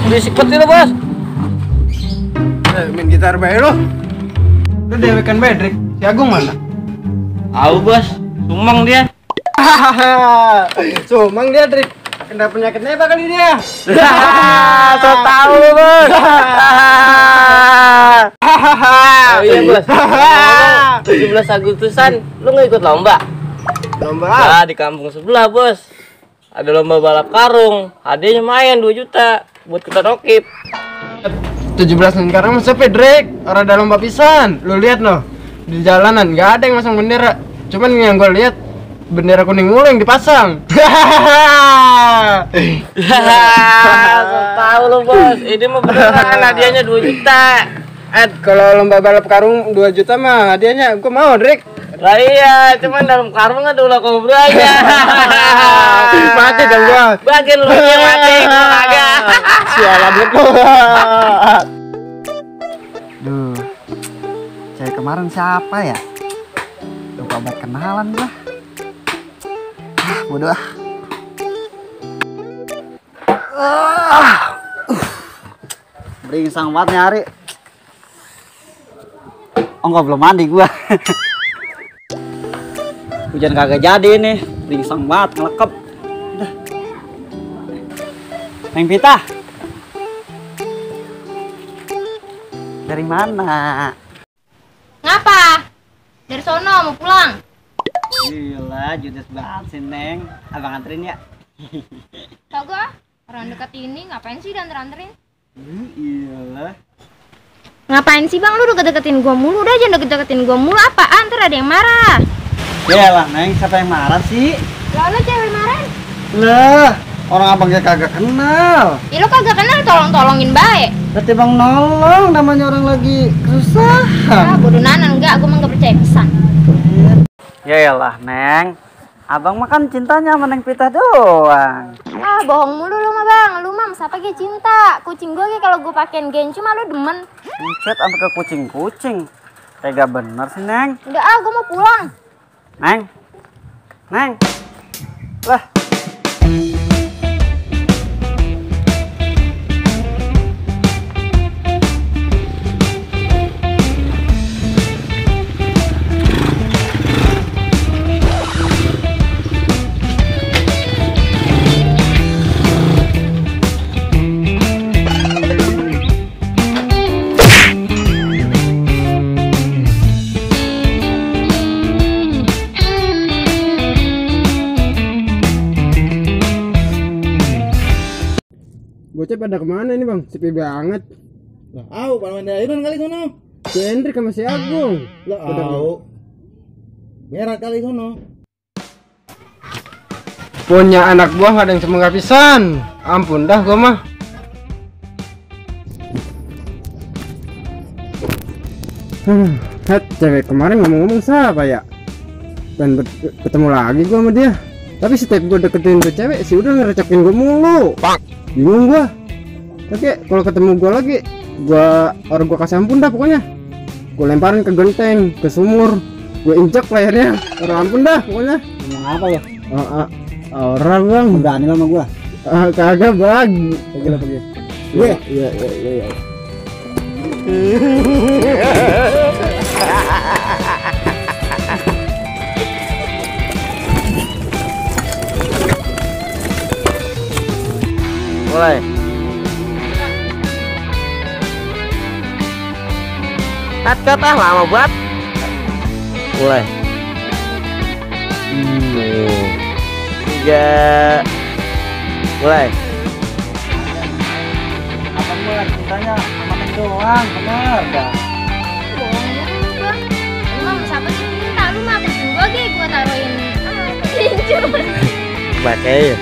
Berisik banget lo bos. Main gitar bae lo. Lu dewekan bae Drik. Si Agung mana? Tahu bos, sumang dia. Sumang dia Drik. Kena penyakit neba kali dia. So tahu lo bos. Oh iya bos. 17 Agustusan lu nggak ikut lomba? Lomba? Nah, di kampung sebelah bos. Ada lomba balap karung. Hadiahnya lumayan 2 juta buat kita nokip. 17 sekarang siapa Drake? Orang ada lomba pisan. Lu lihat loh. Di jalanan nggak ada yang masang bendera. Cuman yang gue lihat bendera kuning mulu yang dipasang. Tahu lo bos. Ini mah beneran hadiahnya 2 juta. Kalau lomba balap karung 2 juta mah hadiahnya gue mau Drake. Lah iya, cuman dalam karung ada ulah kobranya. Mati dong gua. Bagian lu yang mati, gua kagak. Sialan lu. Duh, cewek kemarin siapa ya? Lupa buat kenalan lah. Bodoh ah. Beringsang banget nyari. Oh enggak, belum mandi gua. Hujan kagak jadi nih, beringsang banget ngelekep. Udah. Neng Pita. Dari mana? Ngapa? Dari sono mau pulang. Gila, judes banget sih Neng. Abang anterin ya. Kagak, orang dekat ini ngapain sih dianter-anterin? Iyalah. Ngapain sih bang, lu deket-deketin gua mulu? Udah jangan deket-deketin gua mulu, apaan? Ntar ada yang marah. Yalah Neng, siapa yang marah sih? Lah lu cewek marahin? Lah, orang abangnya kagak kenal. Ya lu kagak kenal, tolong-tolongin baik. Berarti bang nolong, namanya orang lagi kesusahan. Ah, bodoh nanan, enggak, gua mah enggak percaya pesan. Yalah Neng, abang mah kan cintanya sama Neng Pita doang. Ah, bohong mulu lu mah bang, lu mah siapa ge cinta? Kucing gua ge kalau gua pakein gen cuma lu demen. Buset sampai ke kucing-kucing. Tega bener sih Neng. Udah ah, gua mau pulang. Neng, Neng, lah. Bocah pada kemana ini bang? Sepi banget. Lah, au, pada main dairan kali sono. Si Hendrik sama si Agung. Lah, au. Berat kali sono. Punya anak buah gak ada yang semoga pisan. Ampun dah gua mah. Cewek kemarin ngomong-ngomong siapa ya? Dan ketemu lagi gua sama dia. Tapi setiap gua deketin tuh cewek sih udah ngerecokin gua mulu. Bingung gua. Tapi kalau ketemu gua lagi, gua kasih ampun dah pokoknya. Gua lemparin ke genteng, ke sumur, gua injek layarnya. Ampun dah pokoknya. Ngomong apa ya? Orang bang. Berani sama gua. Kagak bang. Pergi lah pergi. Iya iya iya. Mulai. Cut lama banget. Mulai. 3. Mulai. Abang gua cintanya sama Neng doang, bener dah. Bohong mulu bang. Lu mah siapa sih cinta? Lu mah kucing gua ge gua taruhin. Cincin. Pakai.